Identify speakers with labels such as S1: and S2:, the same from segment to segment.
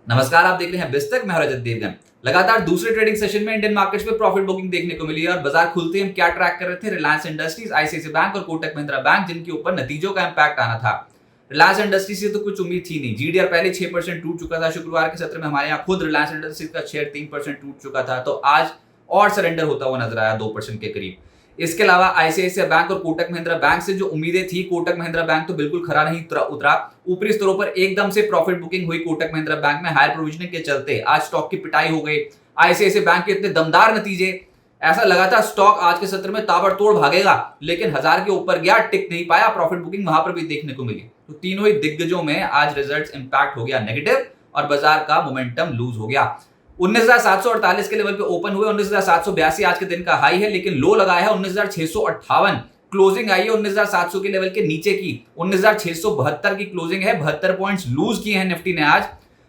S1: नमस्कार, आप देख रहे हैं बिस्तक। मैं रजत देवगन। लगातार दूसरे ट्रेडिंग सेशन में इंडियन मार्केट्स में प्रॉफिट बुकिंग देखने को मिली है और बाजार खुलते ही हम क्या ट्रैक कर रहे थे? रिलायंस इंडस्ट्रीज, आईसीआईसीआई बैंक और कोटक महिंद्रा बैंक, जिनके ऊपर नतीजों का इंपैक्ट आना था। रिलायंस इंडस्ट्रीज से तो कुछ उम्मीद थी नहीं। जीडीआर पहले 6% टूट चुका था। शुक्रवार के सत्र में हमारे यहाँ खुद रिलायंस इंडस्ट्रीज का शेयर 3% टूट चुका था, तो आज और सरेंडर होता हुआ नजर आया 2% के करीब। इसके अलावा आईसीआईसीआई बैंक और कोटक महिंद्रा बैंक से जो उम्मीदें थी, कोटक महिंद्रा बैंक तो बिल्कुल खरा नहीं उतरा। ऊपरी स्तरों पर एकदम से प्रॉफिट बुकिंग हुई कोटक महिंद्रा बैंक में हायर प्रोविजनिंग के चलते। आज स्टॉक की पिटाई हो गई। आईसीआईसीआई बैंक के इतने दमदार नतीजे, ऐसा लगा था स्टॉक आज के सत्र में ताबड़तोड़ भागेगा, लेकिन 1000 के ऊपर गया, टिक नहीं पाया। प्रॉफिट बुकिंग वहां पर भी देखने को मिली। तो तीनों ही दिग्गजों में आज रिजल्ट्स इंपैक्ट हो गया नेगेटिव और बाजार का मोमेंटम लूज हो गया। 19,748 के लेवल पे ओपन हुए। 19,782 आज के दिन का हाई है, लेकिन लो लगाया है 19,658। क्लोजिंग आई है 19,700 के लेवल के नीचे की। 19,672 की क्लोजिंग है। 72 पॉइंट्स लूज किए हैं निफ्टी ने आज।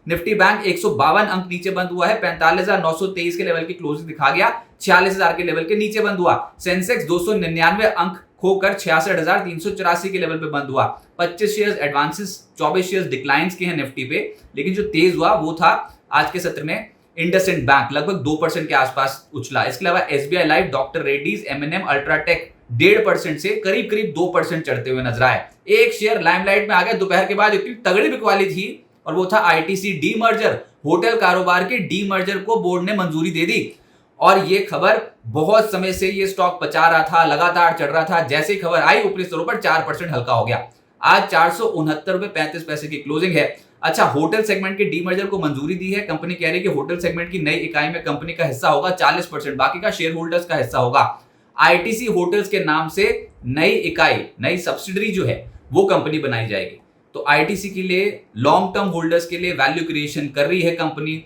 S1: निफ्टी बैंक 152 अंक नीचे बंद हुआ है। 45,923 के लेवल की क्लोजिंग दिखा गया। 46,000 के लेवल के नीचे बंद हुआ। सेंसेक्स 299 अंक खोकर 66,384 के लेवल पे बंद हुआ। 25 शेयर्स एडवांसेस, 24 शेयर्स डिक्लाइंस के हैं निफ्टी पे, लेकिन जो तेज हुआ वो था आज के सत्र में इंडसइंड बैंक, लगभग 2% के आसपास उछला। इसके अलावा एसबीआई लाइफ, डॉक्टर रेड्डीज, एमएनएम, अल्ट्राटेक 1.5% से करीब 2% चढ़ते हुए नजर आए। एक शेयर लाइमलाइट में आ गया दोपहर के बाद, इतनी तगड़ी बिकवाली थी, और वो था आईटीसी डीमर्जर। होटल कारोबार के डीमर्जर को बोर्ड ने मंजूरी दे दी, और ये खबर बहुत समय से ये स्टॉक पचा रहा था, लगातार चढ़ रहा था। जैसे ही खबर आई, ऊपरी स्तरों पर 4% हल्का हो गया। आज 469.35 की क्लोजिंग है। अच्छा, होटल सेगमेंट के डीमर्जर को मंजूरी दी है। कंपनी कह रही है कि होटल सेगमेंट की नई इकाई में कंपनी का हिस्सा होगा 40%, बाकी का शेयर होल्डर्स का हिस्सा होगा। आईटीसी होटल्स के नाम से नई इकाई, नई सब्सिडरी जो है, वो कंपनी बनाई जाएगी। तो आईटीसी के लिए, लॉन्ग टर्म होल्डर्स के लिए वैल्यू क्रिएशन कर रही है कंपनी।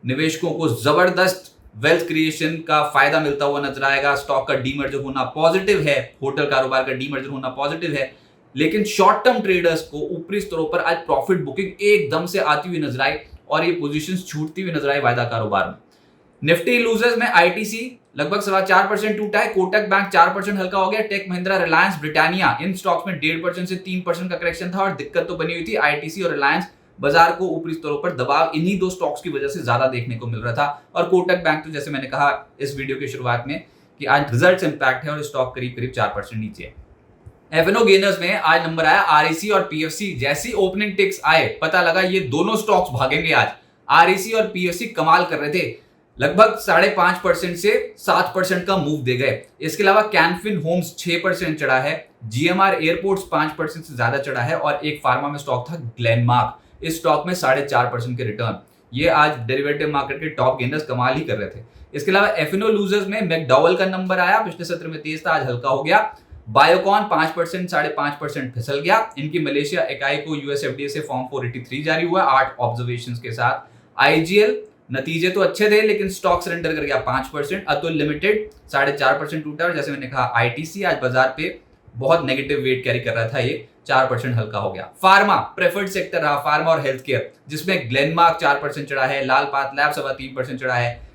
S1: निवेशकों को जबरदस्त वेल्थ क्रिएशन का फायदा मिलता हुआ नजर आएगा। स्टॉक का डीमर्जर होना पॉजिटिव है, होटल कारोबार का डीमर्जर होना पॉजिटिव है। लेकिन शॉर्ट टर्म ट्रेडर्स को ऊपरी स्तरों पर आज प्रॉफिट बुकिंग एकदम से आती हुई नजर आई, और ये पोजीशंस छूटती हुई नजर आई वायदा कारोबार में। निफ्टी लूजर्स में आईटीसी लगभग 4.25% टूटा है। कोटक बैंक 4% हल्का हो गया। टेक महिंद्रा, रिलायंस, ब्रिटानिया, इन स्टॉक्स में 1.5% से 3% का करेक्शन था, और दिक्कत तो बनी हुई थी। आईटीसी और रिलायंस, बाजार को ऊपरी स्तरों पर दबाव इन्हीं दो स्टॉक्स की वजह से ज्यादा देखने को मिल रहा था। और कोटक बैंक तो जैसे मैंने कहा इस वीडियो की शुरुआत में कि आज रिजल्ट्स इंपैक्ट है और स्टॉक करीब 4% नीचे है। एफएनओ गेनर्स में आज नंबर आया आरईसी और पीएफसी। जैसी ओपनिंग टिक्स आए, पता लगा ये दोनों स्टॉक्स भागेंगे आज। आरईसी और पीएफसी कमाल कर रहे थे, लगभग 5.5% से 7% का मूव दे गए। इसके अलावा कैनफिन होम्स 6% चढ़ा है। जीएमआर एयरपोर्ट्स 5% से ज्यादा चढ़ा है, और एक फार्मा में स्टॉक था ग्लेनमार्क, इस स्टॉक में 4.5% के रिटर्न। ये आज डेरिवेटिव मार्केट के टॉप गेनर्स कमाल ही कर रहे थे। इसके अलावा एफएनओ लूजर्स में मैकडॉवेल का नंबर आया। पिछले सत्र में तेज था, आज हल्का हो गया। बायोकॉन 5%, 5.5% फिसल गया। इनकी मलेशिया इकाई को यूएसएफडीए से फॉर्म 483 जारी हुआ 8 ऑब्जर्वेशंस के साथ। आईजीएल नतीजे तो अच्छे थे, लेकिन स्टॉक सरेंडर कर गया 5%। अतुल लिमिटेड 4.5% टूटा, और जैसे मैंने कहा आईटीसी आज बाजार पे बहुत नेगेटिव वेट कैरी कर रहा था, ये 4% हल्का हो गया। फार्मा प्रेफर्ड सेक्टर रहा, फार्मा और हेल्थ केयर, जिसमें ग्लेनमार्क 4% चढ़ा है, लाल पाथ लैब 3.25% चढ़ा है,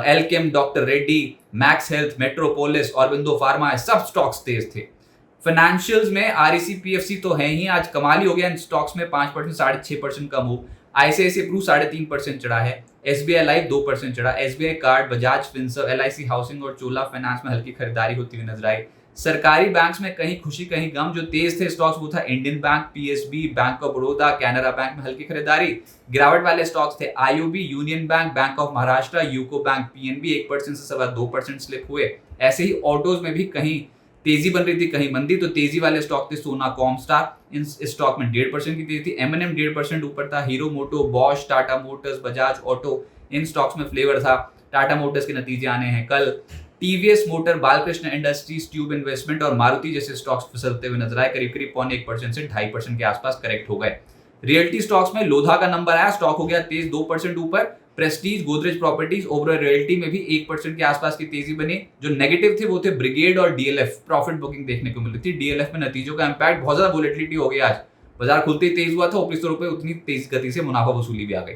S1: Alkem, doctor Reddy, max health, metropolis, Aurobindo pharma, सब स्टॉक्स तेज थे। फाइनेंशियल्स में आरईसी पीएफसी तो है ही, आज कमाल ही हो गया इन स्टॉक्स में 5%, 6.5% का मूव। आईसीआईसीआई प्रू 3.5% चढ़ा है। एसबीआई लाइफ 2% चढ़ा। SBI card, Bajaj Finserv, LIC housing और चोला फाइनेंस में हल्की खरीदारी होती हुई नजर आई। सरकारी बैंक्स में कहीं खुशी कहीं गम। जो तेज थे स्टॉक्स वो था Indian bank, PSB, bank of Baroda, Canara bank में हल्की खरीदारी। गिरावट वाले स्टॉक्स थे IOB, union bank, bank of Maharashtra, UCO bank, PNB 1% से 2% स्लिप हुए। ऐसे ही ऑटोज में भी कहीं तेजी बन रही थी, कहीं मंदी। तो तेजी वाले स्टॉक थे सोना, कॉमस्टार, इस स्टॉक में 1.5% की तेजी थी। एमएनएम 1.5% ऊपर था। Hero Moto, Bosch, Tata Motors, Bajaj Auto, इन स्टॉक्स में फ्लेवर था। टाटा मोटर्स के नतीजे आने हैं कल। TVS Motor, Balkrishna Industries, Tube Investment और मारुति जैसे स्टॉक्स फिसलते हुए नजर आए। करीब 1% से 2.5% के आसपास करेक्ट हो गए। रियल्टी स्टॉक्स में लोधा का नंबर आया, स्टॉक हो गया तेज 2% ऊपर। Prestige, Godrej properties, Oberoi realty में भी 1% के आसपास की तेजी बनी। जो नेगेटिव थे वो थे ब्रिगेड और डीएलएफ। प्रॉफिट बुकिंग देखने को मिली थी। डीएलएफ में नतीजों का इंपैक्ट, बहुत ज्यादा वोलेटिलिटी हो गई आज, बाजार खुलते ही तेज हुआ था। ऊपरी स्तरों पे उतनी तेज गति से मुनाफा वसूली भी आ गई।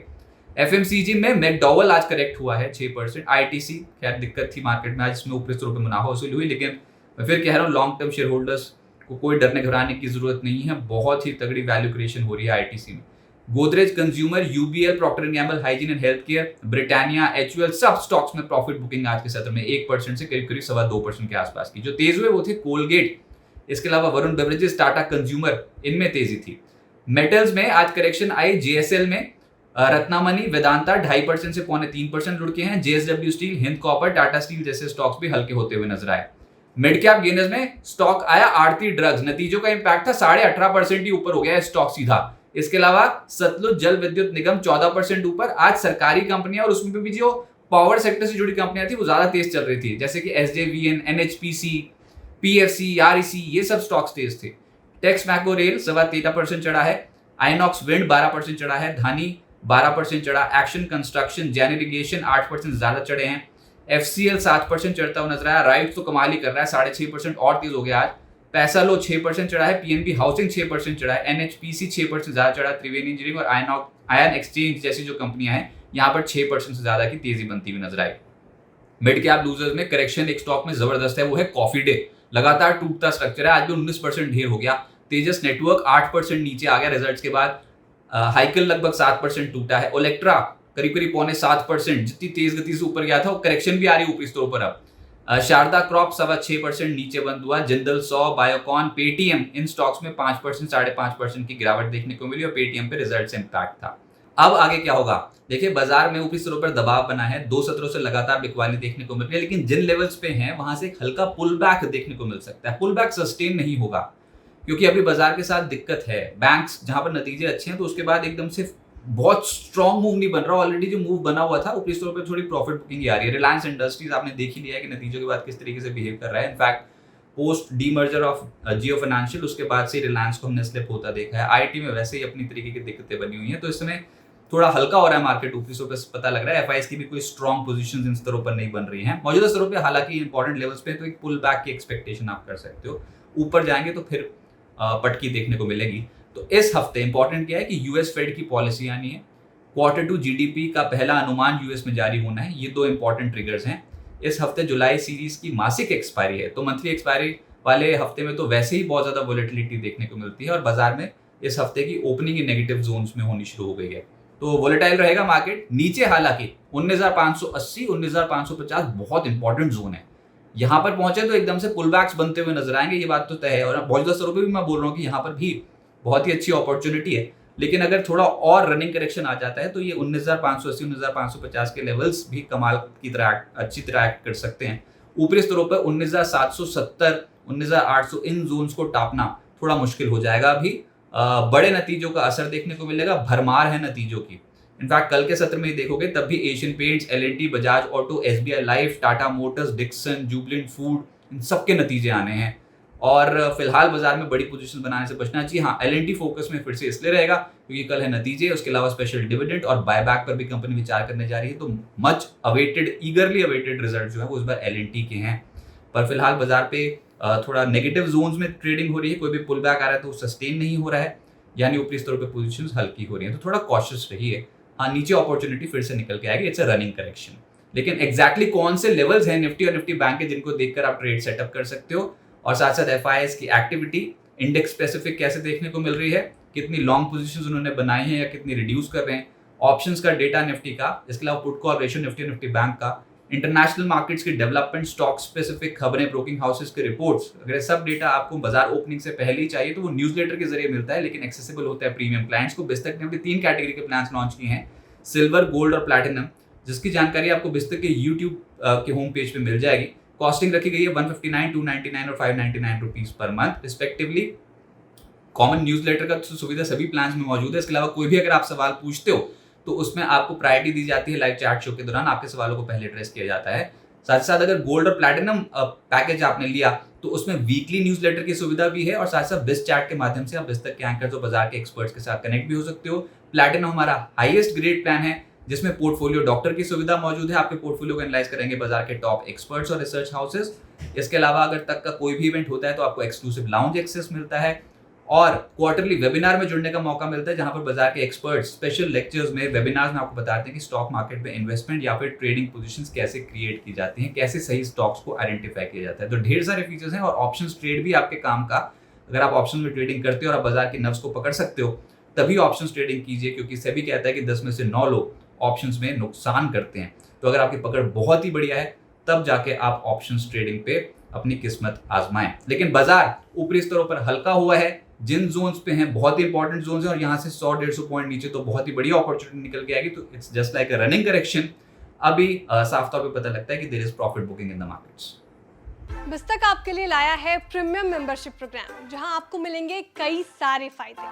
S1: एफएमसीजी में मैकडॉवेल आज करेक्ट हुआ है 6%। आईटीसी खैर दिक्कत थी मार्केट में आज, इसमें ऊपरी स्तरों पे मुनाफा वसूली हुई, लेकिन मैं फिर कह रहा हूँ लॉन्ग टर्म शेयर होल्डर्स को कोई डरने घबराने की जरूरत नहीं है। बहुत ही तगड़ी वैल्यू क्रिएशन हो रही है आईटीसी में। Godrej consumer, UBL, Procter and Gamble, hygiene and health care, Britannia, HUL, सब स्टॉक्स में प्रॉफिट बुकिंग आज के सत्र में 1% से करीब करीब 2.25% के आसपास की। जो तेज हुए वो थे कोलगेट, इसके अलावा वरुण बेवरेजेस, टाटा कंज्यूमर, इनमें तेजी थी। मेटल्स में आज करेक्शन आई, जेएसएल में रत्नामणि, वेदांता 2.5% से 3.25% लुढ़के हैं। JSW steel, Hind copper, Tata steel जैसे स्टॉक्स भी हल्के होते हुए नजर आए। मिड कैप गेनर्स में स्टॉक आया आरती ड्रग्स, नतीजों का इंपैक्ट था 18.5% ही ऊपर हो गया है स्टॉक सीधा। इसके अलावा सतलुज जल विद्युत निगम 14% ऊपर। आज सरकारी कंपनियां और उसमें भी जो पावर सेक्टर से जुड़ी कंपनियां थी वो ज्यादा तेज चल रही थी, जैसे कि एसजेवीएन, एनएचपीसी, पीएफसी, आरईसी, ये सब स्टॉक्स तेज थे। टेक्स मैको रेल 13.25% चढ़ा है। आइनॉक्स विंड 12% चढ़ा है। धानी 12% चढ़ा। एक्शन कंस्ट्रक्शन, जैन इरिगेशन 8% ज्यादा चढ़े हैं। एफसीएल 7% चढ़ता हुआ नजर आया। राइट तो कमाल ही कर रहा है, 6.5% और तेज हो गया आज। पैसा लो 6% चढ़ा है। पीएनबी हाउसिंग 6% चढ़ा है। एनएचपीसी 6% ज्यादा चढ़ा। त्रिवेणी इंजीनियरिंग और आयन एक्सचेंज जैसी जो कंपनियां हैं यहाँ पर 6% से ज्यादा की तेजी बनती हुई नजर आई। मिड कैप लूजर्स में करेक्शन एक स्टॉक में जबरदस्त है, वो है कॉफी डे। लगातार टूटता स्ट्रक्चर है, आज भी 19% ढेर हो गया। तेजस नेटवर्क 8% नीचे आ गया रिजल्ट्स के बाद। हाइकल लगभग 7% टूटा है। ओलेक्ट्रा करीब करीब 6.25%, जितनी तेज गति से ऊपर गया था वो करेक्शन भी आ रही है ऊपरी स्तरों पर अब। शारदा क्रॉप 6.25% नीचे बंद हुआ। जिंदल 100, बायोकॉन, पेटीएम, इन स्टॉक्स में 5% 5.5% की गिरावट देखने को मिली और पेटीएम पे रिजल्ट से इंपैक्ट था। अब आगे क्या होगा? देखिए, बाजार में ऊपरी स्तरों पर दबाव बना है, 2 सत्रों से लगातार बिकवाली देखने को मिल रही है, लेकिन जिन लेवल्स पे हैं वहां से एक हल्का पुल बैक देखने को मिल सकता है। पुल बैक सस्टेन नहीं होगा क्योंकि अभी बाजार के साथ दिक्कत है। बैंक्स जहां पर नतीजे अच्छे हैं तो उसके बाद एकदम से बहुत स्ट्रॉन्ग मूव नहीं बन रहा। ऑलरेडी जो मूव बना हुआ था ऊपरी स्तरों पर थोड़ी प्रॉफिट बुकिंग आ रही है। रिलायंस इंडस्ट्रीज आपने देख ही लिया है कि नतीजों के बाद किस तरीके से बिहेव कर रहा है। In fact post demerger of Jio financial उसके बाद से रिलायंस को हमने स्लिप होता देखा है। आईटी में वैसे ही अपनी तरीके की दिक्कतें बनी हुई हैं, तो इस समय थोड़ा हल्का हो रहा है मार्केट ऊपरी स्तरों पर पता लग रहा है। एफआईएस की भी कोई स्ट्रॉन्ग पोजीशंस इन स्तरों पर नहीं बन रही हैं। मौजूदा स्तरों पे हालांकि इंपॉर्टेंट लेवल्स पे तो एक पुल बैक की एक्सपेक्टेशन आप कर सकते हो। ऊपर जाएंगे तो फिर पटकी देखने को मिलेगी। तो इस हफ्ते इंपॉर्टेंट क्या है कि यूएस फेड की पॉलिसी आनी है। Q2 जीडीपी का पहला अनुमान यूएस में जारी होना है। ये 2 इंपॉर्टेंट ट्रिगर्स हैं। इस हफ्ते जुलाई सीरीज की मासिक एक्सपायरी है, तो मंथली एक्सपायरी वाले हफ्ते में तो वैसे ही बहुत ज्यादा वोलेटिलिटी देखने को मिलती है और बाजार में इस हफ्ते की ओपनिंग ही नेगेटिव जोन्स में होनी शुरू हो गई है, तो वोलेटाइल रहेगा मार्केट। नीचे हालांकि 19,580, 19,550 बहुत इंपॉर्टेंट जोन है। यहां पर पहुंचे तो एकदम से पुल बैक्स बनते हुए नजर आएंगे, ये बात तो तय है। और मौजूदा स्तरों पर भी मैं बोल रहा हूँ कि यहाँ पर भी बहुत ही अच्छी अपॉर्चुनिटी है, लेकिन अगर थोड़ा और रनिंग करेक्शन आ जाता है तो ये 19,580, 19,550 के लेवल्स भी कमाल की तरह अच्छी तरह एक्ट कर सकते हैं। ऊपरी स्तरों पर 19,770, 19,800 इन जोन्स को टापना थोड़ा मुश्किल हो जाएगा। अभी बड़े नतीजों का असर देखने को मिलेगा, भरमार है नतीजों की। इनफैक्ट कल के सत्र में देखोगे तब भी Asian Paints, L and T, Bajaj Auto, SBI Life, Tata Motors, Dixon, Jubilant Food, इन सबके नतीजे आने हैं। और फिलहाल बाजार में बड़ी पोजीशन बनाने से बचना चाहिए। हाँ, एल&टी फोकस में फिर से इसलिए रहेगा क्योंकि कल है नतीजे, उसके अलावा स्पेशल डिविडेंड और बायबैक पर भी कंपनी विचार करने जा रही है। तो मच अवेटेड, ईगरली अवेटेड रिजल्ट जो है वो इस बार एल&टी के हैं। पर फिलहाल बाजार पे थोड़ा नेगेटिव जोन्स में ट्रेडिंग हो रही है। कोई भी पुल बैक आ रहा है तो सस्टेन नहीं हो रहा है, यानी ऊपरी स्तरों पे पोजीशंस हल्की हो रही है, तो थोड़ा कॉशियस रहिए। हाँ, नीचे अपॉर्चुनिटी फिर से निकल के आएगी, इट्स अ रनिंग करेक्शन। लेकिन एग्जैक्टली कौन से लेवल्स हैं निफ्टी और निफ्टी बैंक के जिनको देखकर आप ट्रेड सेटअप कर सकते हो, और साथ साथ एफआईएस की एक्टिविटी, इंडेक्स स्पेसिफिक कैसे देखने को मिल रही है, कितनी लॉन्ग पोजीशंस उन्होंने बनाई हैं या कितनी रिड्यूस कर रहे हैं, ऑप्शंस का डेटा निफ्टी का, इसके अलावा पुट कॉल रेशियो निफ्टी और निफ्टी बैंक का, इंटरनेशनल मार्केट्स की डेवलपमेंट, स्टॉक स्पेसिफिक खबरें, ब्रोकिंग हाउसेस के रिपोर्ट्स, अगर सब डेटा आपको बाजार ओपनिंग से पहले ही चाहिए तो वो न्यूज़लेटर के जरिए मिलता है, लेकिन एक्सेसिबल होता है प्रीमियम क्लाइंट्स को। बिस्तक ने अपनी 3 कैटेगरी के प्लान्स लॉन्च किए हैं, सिल्वर, गोल्ड और प्लैटिनम, जिसकी जानकारी आपको बिस्तक के यूट्यूब के होम पेज पे मिल जाएगी। कॉस्टिंग रखी गई है 159, 299 और 599 rupees per month respectively. Common newsletter का सुविधा सभी प्लान्स में मौजूद है। इसके अलावा कोई भी अगर आप सवाल पूछते हो तो उसमें आपको प्रायोरिटी दी जाती है। लाइव चैट शो के दौरान आपके सवालों को पहले एड्रेस किया जाता है। साथ साथ अगर गोल्ड और प्लैटिनम पैकेज आपने लिया तो उसमें वीकली न्यूज़लेटर की सुविधा भी है और साथ साथ बिस्ट चैट के माध्यम से आप बिस्तक के एंकर्स और बाजार के एक्सपर्ट्स के साथ कनेक्ट भी हो सकते हो। प्लैटिनम हमारा हाईएस्ट ग्रेड प्लान है जिसमें पोर्टफोलियो डॉक्टर की सुविधा मौजूद है। आपके पोर्टफोलियो को एनालाइज करेंगे बाजार के टॉप एक्सपर्ट्स और रिसर्च हाउसेस। इसके अलावा अगर तक का कोई भी इवेंट होता है तो आपको एक्सक्लूसिव लाउंज एक्सेस मिलता है और क्वार्टरली वेबिनार में जुड़ने का मौका मिलता है, जहां पर बाजार के एक्सपर्ट्स स्पेशल लेक्चर्स में, वेबिनार्स में आपको बताते हैं कि स्टॉक मार्केट में इन्वेस्टमेंट या फिर ट्रेडिंग पोजीशंस कैसे क्रिएट की जाती हैं, कैसे सही स्टॉक्स को आइडेंटिफाई किया जाता है। तो ढेर सारे फीचर्स हैं और ऑप्शंस ट्रेड भी आपके काम का। अगर आप ऑप्शन में ट्रेडिंग करते हो और आप बाजार की नब्ज को पकड़ सकते हो तभी ऑप्शंस ट्रेडिंग कीजिए, क्योंकि सेबी कहता है कि 10 में से 9 लोग ऑप्शंस में नुकसान करते हैं। तो अगर आपकी पकड़ बहुत ही बढ़िया है तब जाके आप ऑप्शंस ट्रेडिंग पे अपनी किस्मत आजमाएं। लेकिन बाजार ऊपरी स्तरों पर हल्का हुआ है, जिन जोन्स पे हैं बहुत ही इंपॉर्टेंट जोन्स हैं और यहाँ से 100-150 पॉइंट नीचे तो बहुत ही बढ़िया अपॉर्चुनिटी निकल के आएगी। तो it's just like a running correction. अभी साफ तौर पे पता लगता है कि there is profit booking in the markets.
S2: बिस्तक आपके लिए लाया है प्रीमियम मेंबरशिप प्रोग्राम, जहां आपको मिलेंगे कई सारे फायदे,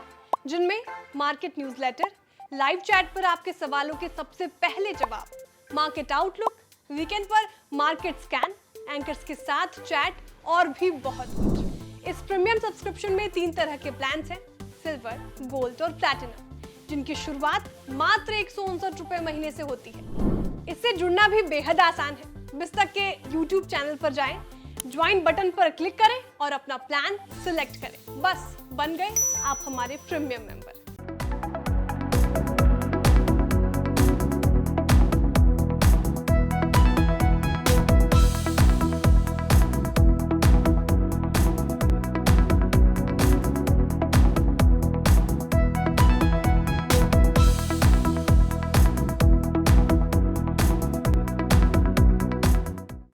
S2: जिनमें मार्केट न्यूज़लेटर, लाइव चैट पर आपके सवालों के सबसे पहले जवाब, मार्केट आउटलुक, वीकेंड पर मार्केट स्कैन, एंकर्स के साथ चैट और भी बहुत कुछ। इस प्रीमियम सब्सक्रिप्शन में 3 तरह के प्लान्स हैं, सिल्वर, गोल्ड और प्लैटिनम, जिनकी शुरुआत मात्र 159 रुपए महीने से होती है। इससे जुड़ना भी बेहद आसान है। बिस्तक के YouTube चैनल पर जाएं, ज्वाइन बटन पर क्लिक करें और अपना प्लान सिलेक्ट करें। बस बन गए आप हमारे प्रीमियम मेंबर।